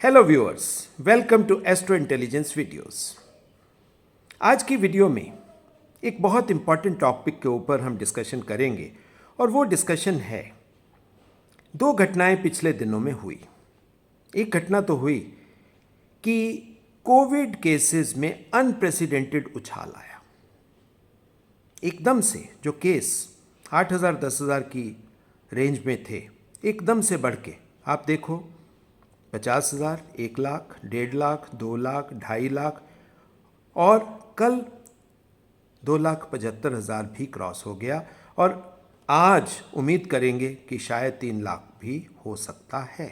Hello viewers, welcome to astro intelligence videos. आज की video में एक बहुत इंपॉर्टेंट टॉपिक के ऊपर हम डिस्कशन करेंगे और वो डिस्कशन है दो घटनाएं पिछले दिनों में हुई। एक घटना तो हुई कि कोविड केसेस में अनप्रेसिडेंटेड उछाल आया। एकदम से जो केस 8,000 10,000 की रेंज में थे, एकदम से बढ़ के आप देखो 50,000, 1,00,000, 1,50,000, 2,00,000, 2,50,000 और कल 2,75,000 भी क्रॉस हो गया और आज उम्मीद करेंगे कि शायद 3,00,000 भी हो सकता है।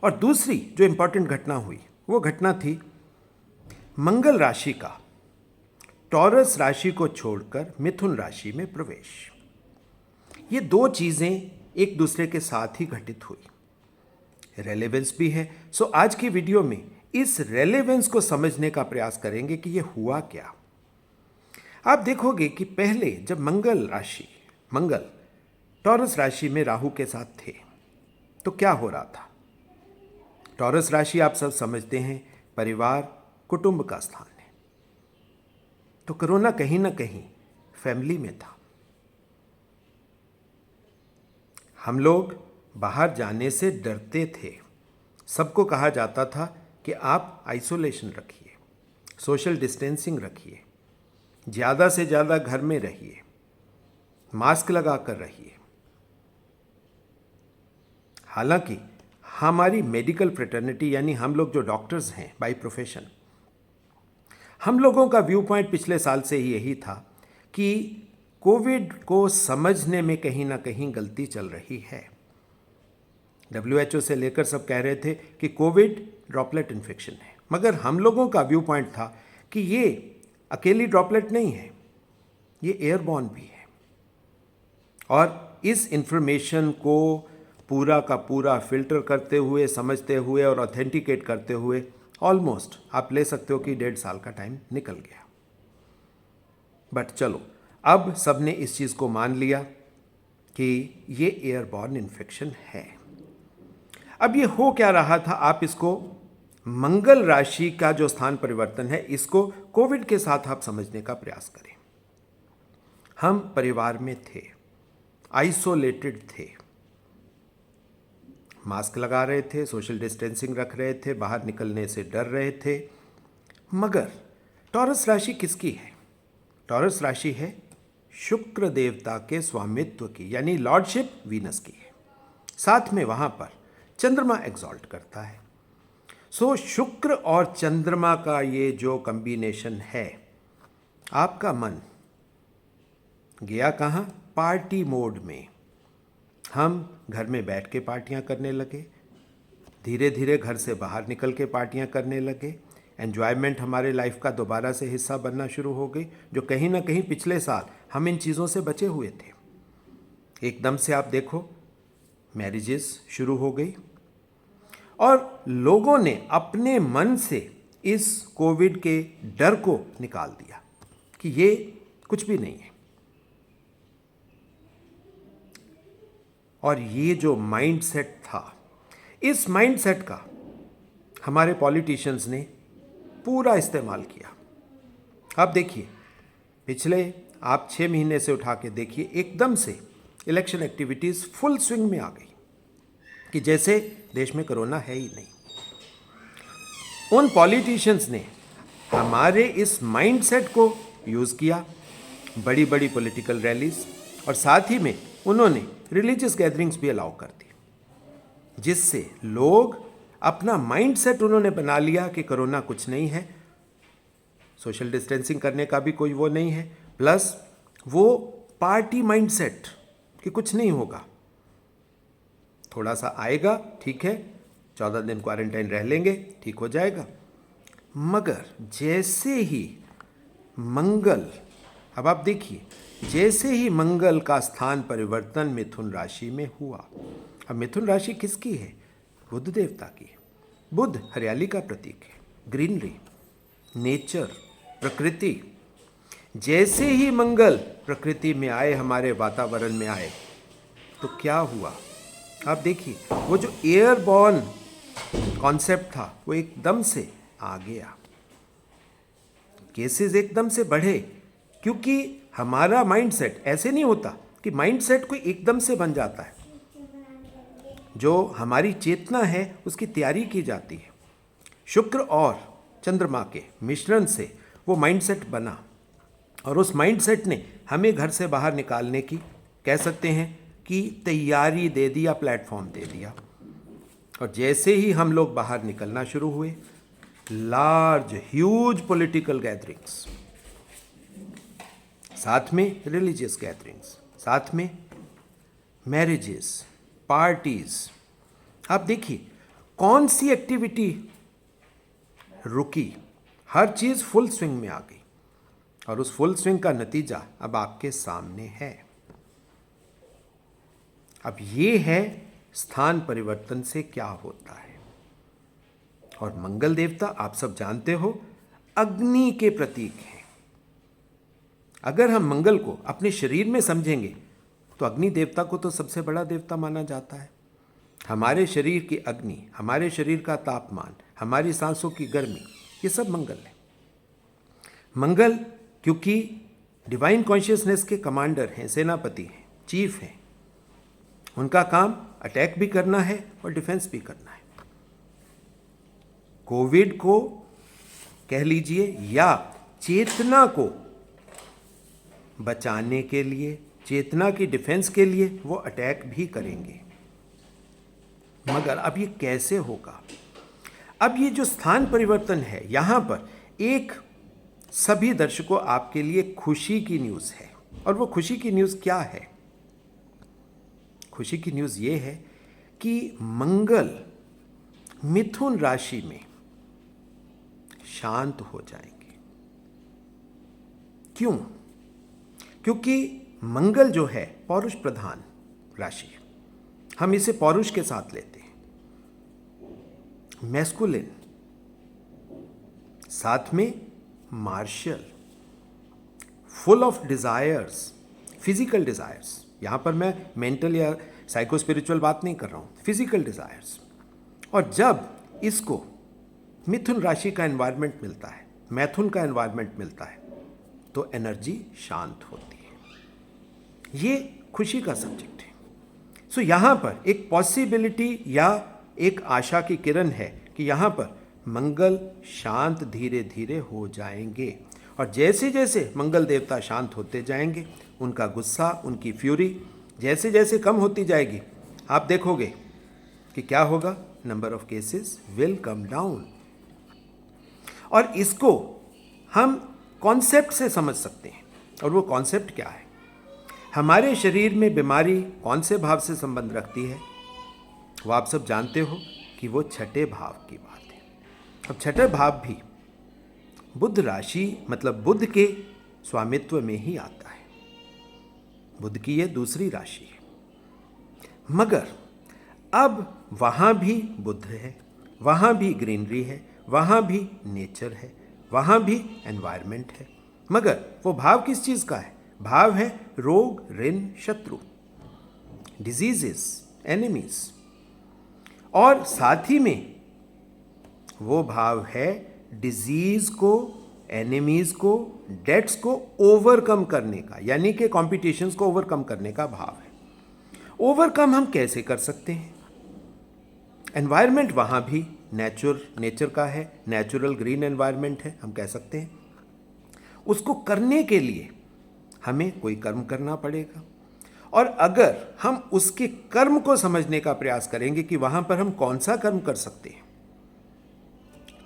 और दूसरी जो इंपॉर्टेंट घटना हुई वो घटना थी मंगल राशि का टॉरस राशि को छोड़कर मिथुन राशि में प्रवेश। ये दो चीज़ें एक दूसरे के साथ ही घटित हुई, रेलेवेंस भी है। सो आज की वीडियो में इस रेलेवेंस को समझने का प्रयास करेंगे कि ये हुआ क्या। आप देखोगे कि पहले जब मंगल टॉरस राशि में राहु के साथ थे तो क्या हो रहा था। टॉरस राशि आप सब समझते हैं परिवार कुटुंब का स्थान है, तो कोरोना कहीं ना कहीं फैमिली में था। हम लोग बाहर जाने से डरते थे। सबको कहा जाता था कि आप आइसोलेशन रखिए, सोशल डिस्टेंसिंग रखिए, ज़्यादा से ज़्यादा घर में रहिए, मास्क लगा कर रहिए। हालांकि हमारी मेडिकल फ्रेटर्निटी यानी हम लोग जो डॉक्टर्स हैं बाय प्रोफेशन, हम लोगों का व्यू पॉइंट पिछले साल से ही यही था कि कोविड को समझने में कहीं ना कहीं गलती चल रही है। WHO से लेकर सब कह रहे थे कि कोविड ड्रॉपलेट इन्फेक्शन है, मगर हम लोगों का व्यू पॉइंट था कि ये अकेली ड्रॉपलेट नहीं है, ये एयरबॉर्न भी है। और इस इंफॉर्मेशन को पूरा का पूरा फिल्टर करते हुए, समझते हुए और ऑथेंटिकेट करते हुए ऑलमोस्ट आप ले सकते हो कि 1.5 साल का टाइम निकल गया। बट चलो, अब सबने इस चीज़ को मान लिया कि ये एयरबॉर्न इन्फेक्शन है। अब ये हो क्या रहा था, आप इसको मंगल राशि का जो स्थान परिवर्तन है इसको कोविड के साथ आप समझने का प्रयास करें। हम परिवार में थे, आइसोलेटेड थे, मास्क लगा रहे थे, सोशल डिस्टेंसिंग रख रहे थे, बाहर निकलने से डर रहे थे। मगर टॉरस राशि किसकी है? टॉरस राशि है शुक्र देवता के स्वामित्व की, यानी लॉर्डशिप वीनस की है। साथ में वहां पर चंद्रमा एग्जॉल्ट करता है। सो शुक्र और चंद्रमा का ये जो कॉम्बिनेशन है, आपका मन गया कहाँ? पार्टी मोड में। हम घर में बैठ के पार्टियां करने लगे, धीरे धीरे घर से बाहर निकल के पार्टियां करने लगे। एन्जॉयमेंट हमारे लाइफ का दोबारा से हिस्सा बनना शुरू हो गई, जो कहीं ना कहीं पिछले साल हम इन चीज़ों से बचे हुए थे। एकदम से आप देखो मैरिजेस शुरू हो गई और लोगों ने अपने मन से इस कोविड के डर को निकाल दिया कि ये कुछ भी नहीं है। और ये जो माइंडसेट था, इस माइंडसेट का हमारे पॉलिटिशियंस ने पूरा इस्तेमाल किया। आप देखिए, पिछले आप 6 महीने से उठा के देखिए, एकदम से इलेक्शन एक्टिविटीज़ फुल स्विंग में आ गई कि जैसे देश में कोरोना है ही नहीं। उन पॉलिटिशियंस ने हमारे इस माइंडसेट को यूज़ किया, बड़ी बड़ी पॉलिटिकल रैलीज, और साथ ही में उन्होंने रिलीजियस गैदरिंग्स भी अलाउ कर दी, जिससे लोग अपना माइंडसेट उन्होंने बना लिया कि कोरोना कुछ नहीं है, सोशल डिस्टेंसिंग करने का भी कोई वो नहीं है, प्लस वो पार्टी माइंडसेट कि कुछ नहीं होगा, थोड़ा सा आएगा ठीक है, 14 दिन क्वारंटाइन रह लेंगे, ठीक हो जाएगा। मगर जैसे ही मंगल, अब आप देखिए, जैसे ही मंगल का स्थान परिवर्तन मिथुन राशि में हुआ। अब मिथुन राशि किसकी है? बुध देवता की है। बुध हरियाली का प्रतीक है, ग्रीनरी, नेचर, प्रकृति। जैसे ही मंगल प्रकृति में आए, हमारे वातावरण में आए, तो क्या हुआ? आप देखिए, वो जो एयरबॉर्न कॉन्सेप्ट था वो एकदम से आ गया, केसेस एकदम से बढ़े, क्योंकि हमारा माइंडसेट ऐसे नहीं होता कि माइंडसेट कोई एकदम से बन जाता है। जो हमारी चेतना है उसकी तैयारी की जाती है। शुक्र और चंद्रमा के मिश्रण से वो माइंडसेट बना और उस माइंडसेट ने हमें घर से बाहर निकालने की, कह सकते हैं कि तैयारी दे दिया, प्लेटफॉर्म दे दिया। और जैसे ही हम लोग बाहर निकलना शुरू हुए, लार्ज ह्यूज पॉलिटिकल गैदरिंग्स, साथ में रिलीजियस गैदरिंग्स, साथ में मैरिजेस, पार्टीज, आप देखिए कौन सी एक्टिविटी रुकी, हर चीज फुल स्विंग में आ गई। और उस फुल स्विंग का नतीजा अब आपके सामने है। अब ये है स्थान परिवर्तन से क्या होता है। और मंगल देवता आप सब जानते हो अग्नि के प्रतीक हैं। अगर हम मंगल को अपने शरीर में समझेंगे तो अग्नि देवता को तो सबसे बड़ा देवता माना जाता है। हमारे शरीर की अग्नि, हमारे शरीर का तापमान, हमारी सांसों की गर्मी, ये सब मंगल है। मंगल क्योंकि डिवाइन कॉन्शियसनेस के कमांडर हैं, सेनापति हैं, चीफ हैं। उनका काम अटैक भी करना है और डिफेंस भी करना है। कोविड को कह लीजिए या चेतना को बचाने के लिए, चेतना की डिफेंस के लिए वो अटैक भी करेंगे। मगर अब ये कैसे होगा? अब ये जो स्थान परिवर्तन है, यहां पर एक सभी दर्शकों आपके लिए खुशी की न्यूज़ है। और वो खुशी की न्यूज़ क्या है? खुशी की न्यूज़ ये है कि मंगल मिथुन राशि में शांत हो जाएंगे। क्यों? क्योंकि मंगल जो है पौरुष प्रधान राशि है, हम इसे पौरुष के साथ लेते हैं, मैस्कुलिन, साथ में martial, full of desires, physical desires. यहां पर मैं मेंटल या साइको स्पिरिचुअल बात नहीं कर रहा हूं, फिजिकल डिजायर्स। और जब इसको मिथुन राशि का एनवायरनमेंट मिलता है, मैथुन का एनवायरनमेंट मिलता है, तो एनर्जी शांत होती है। ये खुशी का सब्जेक्ट है। सो यहां पर एक पॉसिबिलिटी या एक आशा की किरण है कि यहां पर मंगल शांत धीरे धीरे हो जाएंगे। और जैसे जैसे मंगल देवता शांत होते जाएंगे, उनका गुस्सा, उनकी फ्यूरी जैसे जैसे कम होती जाएगी, आप देखोगे कि क्या होगा, number of cases will come down. और इसको हम कॉन्सेप्ट से समझ सकते हैं। और वो कॉन्सेप्ट क्या है? हमारे शरीर में बीमारी कौन से भाव से संबंध रखती है? वो आप सब जानते हो कि वो छठे भाव की बात है। अब छठे भाव भी बुध राशि, मतलब बुध के स्वामित्व में ही आता है। बुध की ये दूसरी राशि है। मगर अब वहाँ भी बुध है, वहाँ भी ग्रीनरी है, वहाँ भी नेचर है, वहाँ भी एनवायरनमेंट है। मगर वो भाव किस चीज़ का है? भाव है रोग, ऋण, शत्रु, डिजीजेस, एनिमीज। और साथ ही में वो भाव है डिजीज को, एनिमीज को, डेट्स को ओवरकम करने का, यानी कि कॉम्पिटिशन्स को ओवरकम करने का भाव है। ओवरकम हम कैसे कर सकते हैं? एनवायरनमेंट वहाँ भी नेचर का है, नेचुरल ग्रीन एनवायरनमेंट है, हम कह सकते हैं। उसको करने के लिए हमें कोई कर्म करना पड़ेगा। और अगर हम उसके कर्म को समझने का प्रयास करेंगे कि वहाँ पर हम कौन सा कर्म कर सकते हैं,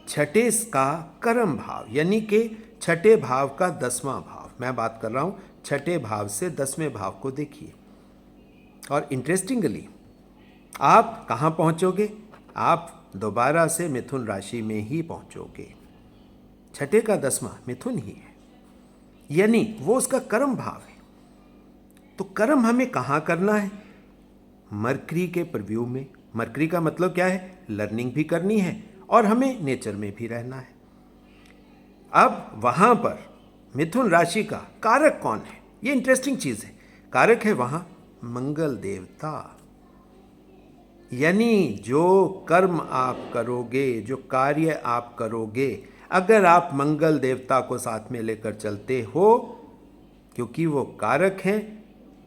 छठे का कर्म भाव, यानी कि छठे भाव का 10वां भाव, मैं बात कर रहा हूँ छठे भाव से 10वें भाव को देखिए। और इंटरेस्टिंगली आप कहाँ पहुँचोगे? आप दोबारा से मिथुन राशि में ही पहुँचोगे। छठे का 10वां मिथुन ही है, यानी वो उसका कर्म भाव है। तो कर्म हमें कहाँ करना है? मरकरी के प्रव्यू में। मरकरी का मतलब क्या है? लर्निंग भी करनी है और हमें नेचर में भी रहना है। अब वहाँ पर मिथुन राशि का कारक कौन है? ये इंटरेस्टिंग चीज़ है। कारक है वहाँ मंगल देवता। यानी जो कर्म आप करोगे, जो कार्य आप करोगे, अगर आप मंगल देवता को साथ में लेकर चलते हो, क्योंकि वो कारक हैं,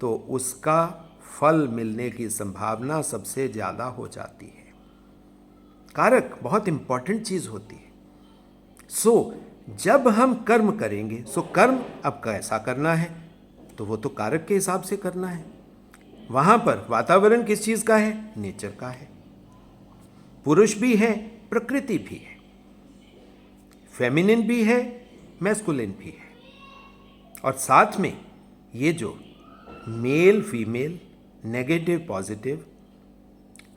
तो उसका फल मिलने की संभावना सबसे ज़्यादा हो जाती है। कारक बहुत इंपॉर्टेंट चीज़ होती है। जब हम कर्म करेंगे, कर्म अब कैसा करना है, तो वो तो कारक के हिसाब से करना है। वहाँ पर वातावरण किस चीज़ का है? नेचर का है। पुरुष भी है, प्रकृति भी है, फेमिनिन भी है, मैस्कुलिन भी है, और साथ में ये जो male female, negative positive,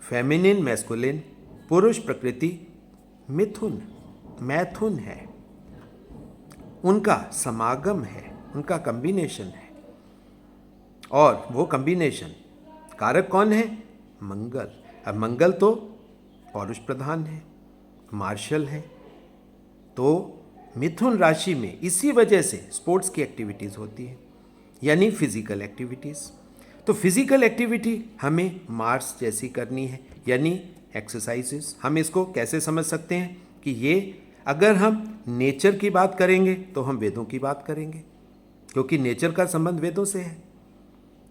feminine masculine, पुरुष प्रकृति, मिथुन मैथुन है, उनका समागम है, उनका कॉम्बिनेशन है। और वो कॉम्बिनेशन कारक कौन है? मंगल। अब मंगल तो पौरुष प्रधान है, मार्शल है, तो मिथुन राशि में इसी वजह से स्पोर्ट्स की एक्टिविटीज़ होती है, यानी फिजिकल एक्टिविटीज़। तो फिजिकल एक्टिविटी हमें मार्स जैसी करनी है, यानी एक्सरसाइजेस। हम इसको कैसे समझ सकते हैं कि ये, अगर हम नेचर की बात करेंगे तो हम वेदों की बात करेंगे, क्योंकि नेचर का संबंध वेदों से है।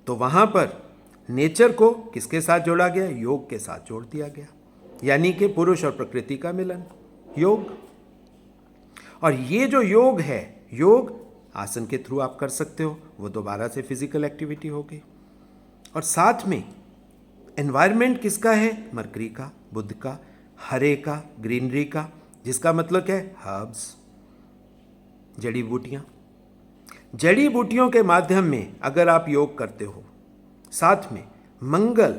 तो वहाँ पर नेचर को किसके साथ जोड़ा गया? योग के साथ जोड़ दिया गया, यानी कि पुरुष और प्रकृति का मिलन, योग। और ये जो योग है, योग आसन के थ्रू आप कर सकते हो, वो दोबारा से फिजिकल एक्टिविटी होगी। और साथ में एनवायरनमेंट किसका है? मरकरी का, बुध का, हरे का, ग्रीनरी का, जिसका मतलब क्या है? हर्ब्स, जड़ी बूटियाँ। जड़ी बूटियों के माध्यम में अगर आप योग करते हो, साथ में मंगल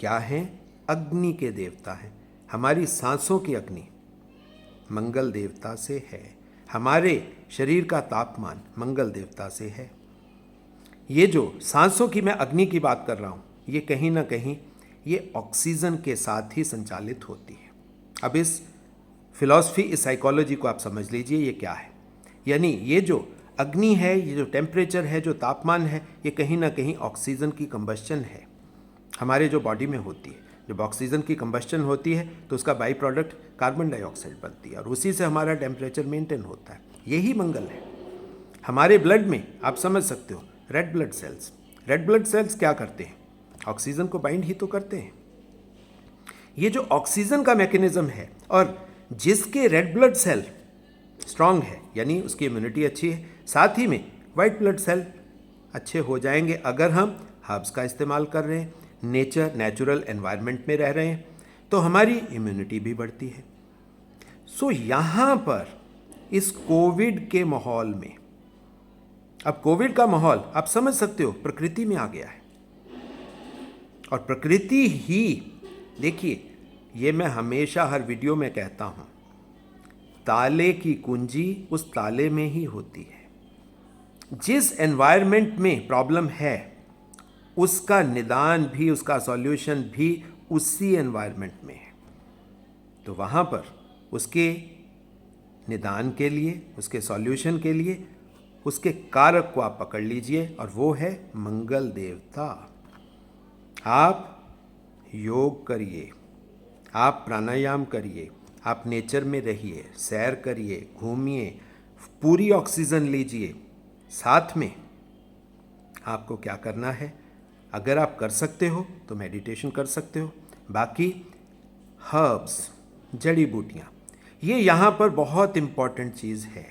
क्या है? अग्नि के देवता हैं। हमारी सांसों की अग्नि मंगल देवता से है, हमारे शरीर का तापमान मंगल देवता से है। ये जो सांसों की मैं अग्नि की बात कर रहा हूँ, ये कहीं ना कहीं ये ऑक्सीजन के साथ ही संचालित होती है। अब इस फिलॉसफी, इस साइकोलॉजी को आप समझ लीजिए, ये क्या है। यानी ये जो अग्नि है, ये जो टेम्परेचर है, जो तापमान है, ये कहीं ना कहीं ऑक्सीजन की कंबस्चन है हमारे जो बॉडी में होती है। जब ऑक्सीजन की कंबस्चन होती है तो उसका बाई प्रोडक्ट कार्बन डाइऑक्साइड बनती है, और उसी से हमारा टेम्परेचर मेंटेन होता है। यही मंगल है। हमारे ब्लड में आप समझ सकते हो red blood cells. Red blood cells क्या करते हैं? ऑक्सीजन को बाइंड ही तो करते हैं। ये जो ऑक्सीजन का मैकेनिज्म है, और जिसके रेड ब्लड सेल स्ट्रांग है, यानी उसकी इम्यूनिटी अच्छी है, साथ ही में वाइट ब्लड सेल अच्छे हो जाएंगे अगर हम हर्ब्स का इस्तेमाल कर रहे हैं, नेचुरल एनवायरनमेंट में रह रहे हैं, तो हमारी इम्यूनिटी भी बढ़ती है। यहाँ पर इस कोविड के माहौल में, अब कोविड का माहौल आप समझ सकते हो प्रकृति में आ गया है, और प्रकृति ही, देखिए ये मैं हमेशा हर वीडियो में कहता हूँ, ताले की कुंजी उस ताले में ही होती है। जिस एनवायरनमेंट में प्रॉब्लम है, उसका निदान भी, उसका सॉल्यूशन भी उसी एनवायरनमेंट में है। तो वहाँ पर उसके निदान के लिए, उसके सॉल्यूशन के लिए, उसके कारक को आप पकड़ लीजिए, और वो है मंगल देवता। आप योग करिए, आप प्राणायाम करिए, आप नेचर में रहिए, सैर करिए, घूमिए, पूरी ऑक्सीजन लीजिए। साथ में आपको क्या करना है, अगर आप कर सकते हो तो मेडिटेशन कर सकते हो। बाकी हर्ब्स, जड़ी बूटियाँ, ये यहाँ पर बहुत इम्पॉर्टेंट चीज़ है।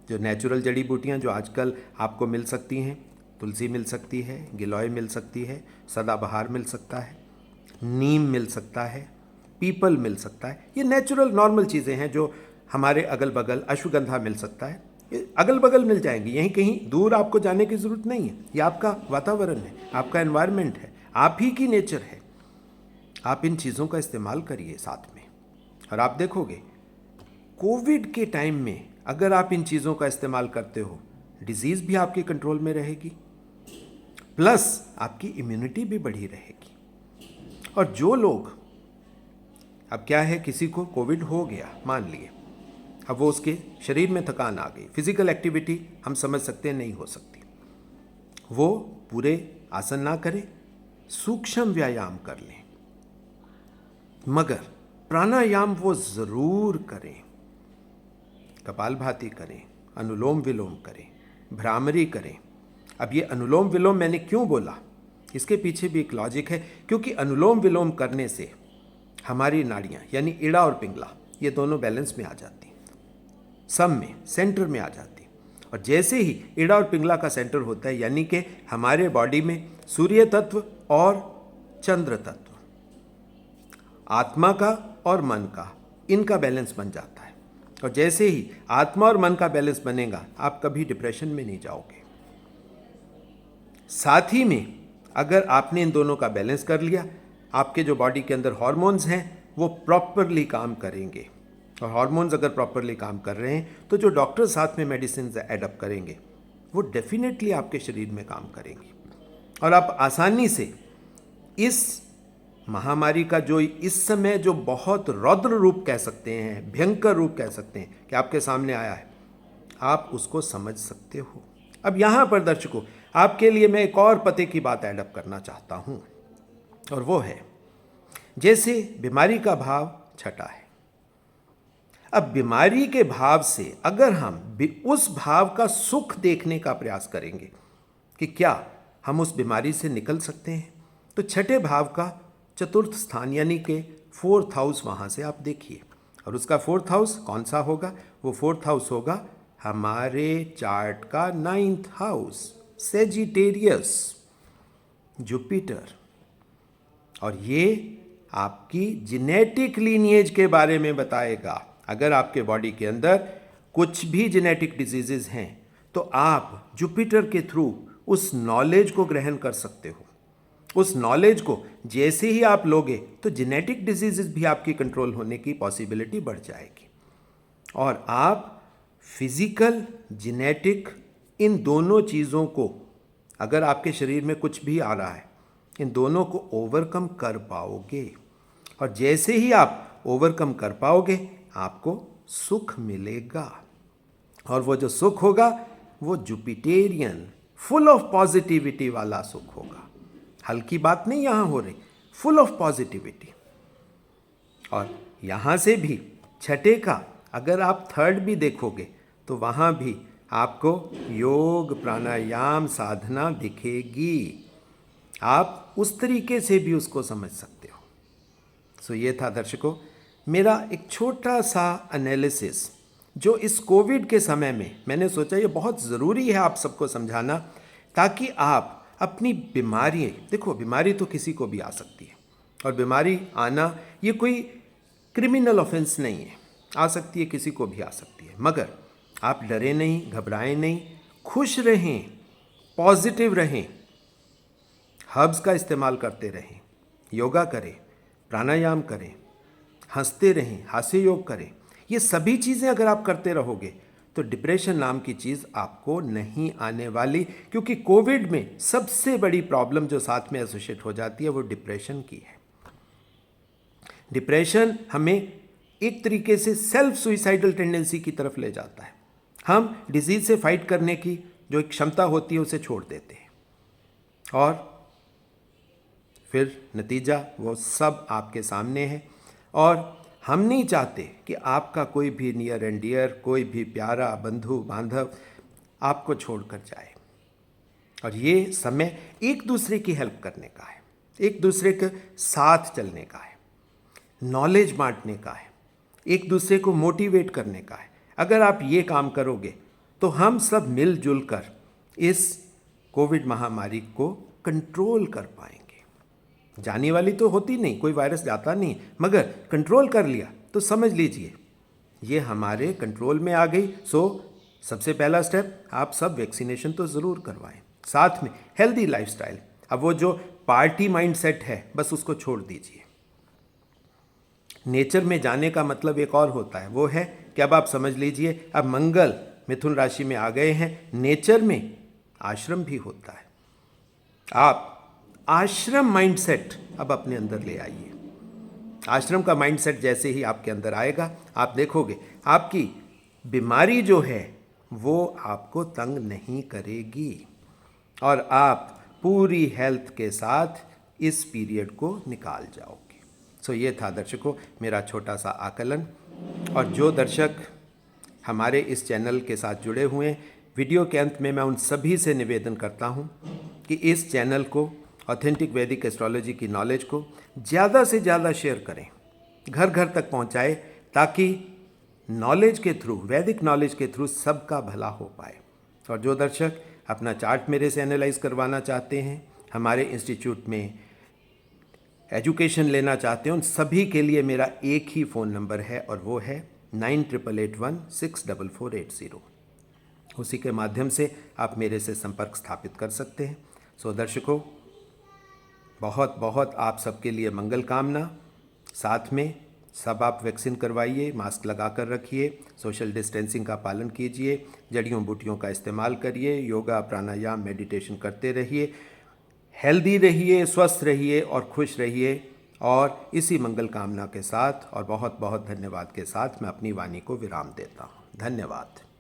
जो नेचुरल जड़ी बूटियाँ जो आजकल आपको मिल सकती हैं, तुलसी मिल सकती है, गिलोय मिल सकती है, सदाबहार मिल सकता है, नीम मिल सकता है, पीपल मिल सकता है। ये नेचुरल नॉर्मल चीज़ें हैं जो हमारे अगल बगल, अश्वगंधा मिल सकता है, ये अगल बगल मिल जाएंगी, यहीं कहीं दूर आपको जाने की ज़रूरत नहीं है। ये आपका वातावरण है, आपका एनवायरनमेंट है, आप ही की नेचर है। आप इन चीज़ों का इस्तेमाल करिए साथ में, और आप देखोगे कोविड के टाइम में अगर आप इन चीज़ों का इस्तेमाल करते हो, डिजीज़ भी आपके कंट्रोल में रहेगी, प्लस आपकी इम्यूनिटी भी बढ़ी रहेगी। और जो लोग, अब क्या है, किसी को कोविड हो गया मान लिए, अब वो उसके शरीर में थकान आ गई, फिजिकल एक्टिविटी हम समझ सकते हैं नहीं हो सकती, वो पूरे आसन ना करे, सूक्ष्म व्यायाम कर लें, मगर प्राणायाम वो ज़रूर करें। कपालभाति करें, अनुलोम विलोम करें, भ्रामरी करें। अब ये अनुलोम विलोम मैंने क्यों बोला, इसके पीछे भी एक लॉजिक है, क्योंकि अनुलोम विलोम करने से हमारी नाड़ियाँ यानी इड़ा और पिंगला ये दोनों बैलेंस में आ जाती, सम में, सेंटर में आ जाती। और जैसे ही इड़ा और पिंगला का सेंटर होता है, यानी कि हमारे बॉडी में सूर्य तत्व और चंद्र तत्व, आत्मा का और मन का, इनका बैलेंस बन जाता है। और जैसे ही आत्मा और मन का बैलेंस बनेगा, आप कभी डिप्रेशन में नहीं जाओगे। साथ ही में अगर आपने इन दोनों का बैलेंस कर लिया, आपके जो बॉडी के अंदर हार्मोन्स हैं वो प्रॉपरली काम करेंगे। और हार्मोन्स अगर प्रॉपरली काम कर रहे हैं तो जो डॉक्टर साथ में मेडिसिन एडअप करेंगे वो डेफिनेटली आपके शरीर में काम करेंगे, और आप आसानी से इस महामारी का जो इस समय जो बहुत रौद्र रूप कह सकते हैं, भयंकर रूप कह सकते हैं कि आपके सामने आया है, आप उसको समझ सकते हो। अब यहाँ पर दर्शकों, आपके लिए मैं एक और पते की बात ऐडअप करना चाहता हूँ, और वो है जैसे बीमारी का भाव छठा है। अब बीमारी के भाव से अगर हम उस भाव का सुख देखने का प्रयास करेंगे कि क्या हम उस बीमारी से निकल सकते हैं, तो छठे भाव का चतुर्थ स्थान यानी कि फोर्थ हाउस वहाँ से आप देखिए। और उसका फोर्थ हाउस कौन सा होगा? वो फोर्थ हाउस होगा हमारे चार्ट का 9th हाउस, सेजिटेरियस, जुपिटर। और ये आपकी जेनेटिक लीनिएज के बारे में बताएगा। अगर आपके बॉडी के अंदर कुछ भी जेनेटिक डिजीजेज हैं तो आप जुपिटर के थ्रू उस नॉलेज को ग्रहण कर सकते हो। उस नॉलेज को जैसे ही आप लोगे तो जेनेटिक डिजीजेज भी आपकी कंट्रोल होने की पॉसिबिलिटी बढ़ जाएगी, और आप फिजिकल, जेनेटिक, इन दोनों चीज़ों को, अगर आपके शरीर में कुछ भी आ रहा है, इन दोनों को ओवरकम कर पाओगे। और जैसे ही आप ओवरकम कर पाओगे आपको सुख मिलेगा, और वो जो सुख होगा वो जुपिटेरियन, फुल ऑफ पॉजिटिविटी वाला सुख होगा। हल्की बात नहीं यहाँ हो रही, फुल ऑफ पॉजिटिविटी। और यहाँ से भी छठे का अगर आप थर्ड भी देखोगे तो वहाँ भी आपको योग, प्राणायाम, साधना दिखेगी। आप उस तरीके से भी उसको समझ सकते हो। सो ये था दर्शकों मेरा एक छोटा सा एनालिसिस, जो इस कोविड के समय में मैंने सोचा ये बहुत ज़रूरी है आप सबको समझाना, ताकि आप अपनी बीमारी, देखो बीमारी तो किसी को भी आ सकती है, और बीमारी आना ये कोई क्रिमिनल ऑफेंस नहीं है, आ सकती है, किसी को भी आ सकती है। मगर आप डरे नहीं, घबराएं नहीं, खुश रहें, पॉजिटिव रहें, हर्ब्स का इस्तेमाल करते रहें, योगा करें, प्राणायाम करें, हंसते रहें, हास्य योग करें। ये सभी चीज़ें अगर आप करते रहोगे तो डिप्रेशन नाम की चीज़ आपको नहीं आने वाली, क्योंकि कोविड में सबसे बड़ी प्रॉब्लम जो साथ में एसोसिएट हो जाती है वो डिप्रेशन की है। डिप्रेशन हमें एक तरीके से सेल्फ सुइसाइडल टेंडेंसी की तरफ ले जाता है। हम डिजीज़ से फाइट करने की जो एक क्षमता होती है उसे छोड़ देते हैं, और फिर नतीजा वो सब आपके सामने है। और हम नहीं चाहते कि आपका कोई भी नियर एंड डियर, कोई भी प्यारा बंधु बांधव आपको छोड़कर जाए। और ये समय एक दूसरे की हेल्प करने का है, एक दूसरे के साथ चलने का है, नॉलेज बांटने का है, एक दूसरे को मोटिवेट करने का है। अगर आप ये काम करोगे तो हम सब मिलजुल कर इस कोविड महामारी को कंट्रोल कर पाएंगे। जाने वाली तो होती नहीं, कोई वायरस जाता नहीं, मगर कंट्रोल कर लिया तो समझ लीजिए ये हमारे कंट्रोल में आ गई। सो सबसे पहला स्टेप, आप सब वैक्सीनेशन तो ज़रूर करवाएं, साथ में हेल्दी लाइफस्टाइल। अब वो जो पार्टी माइंडसेट है बस उसको छोड़ दीजिए। नेचर में जाने का मतलब एक और होता है, वो है कि अब आप समझ लीजिए अब मंगल मिथुन राशि में आ गए हैं, नेचर में आश्रम भी होता है। आप आश्रम माइंडसेट अब अपने अंदर ले आइए। आश्रम का माइंडसेट जैसे ही आपके अंदर आएगा, आप देखोगे आपकी बीमारी जो है वो आपको तंग नहीं करेगी, और आप पूरी हेल्थ के साथ इस पीरियड को निकाल जाओगे। सो ये था दर्शकों मेरा छोटा सा आकलन। और जो दर्शक हमारे इस चैनल के साथ जुड़े हुए हैं, वीडियो के अंत में मैं उन सभी से निवेदन करता हूं कि इस चैनल को, ऑथेंटिक वैदिक एस्ट्रोलॉजी की नॉलेज को ज़्यादा से ज़्यादा शेयर करें, घर घर तक पहुंचाएं, ताकि नॉलेज के थ्रू, वैदिक नॉलेज के थ्रू सबका भला हो पाए। और जो दर्शक अपना चार्ट मेरे से एनालाइज करवाना चाहते हैं, हमारे इंस्टीट्यूट में एजुकेशन लेना चाहते हैं, उन सभी के लिए मेरा एक ही फ़ोन नंबर है और वो है 9881164480। उसी के माध्यम से आप मेरे से संपर्क स्थापित कर सकते हैं। सो दर्शकों, बहुत बहुत आप सबके लिए मंगल कामना। साथ में सब आप वैक्सीन करवाइए, मास्क लगा कर रखिए, सोशल डिस्टेंसिंग का पालन कीजिए, जड़ियों बूटियों का इस्तेमाल करिए, योगा प्राणायाम मेडिटेशन करते रहिए, हेल्दी रहिए, स्वस्थ रहिए और खुश रहिए। और इसी मंगल कामना के साथ और बहुत बहुत धन्यवाद के साथ मैं अपनी वाणी को विराम देता हूँ। धन्यवाद।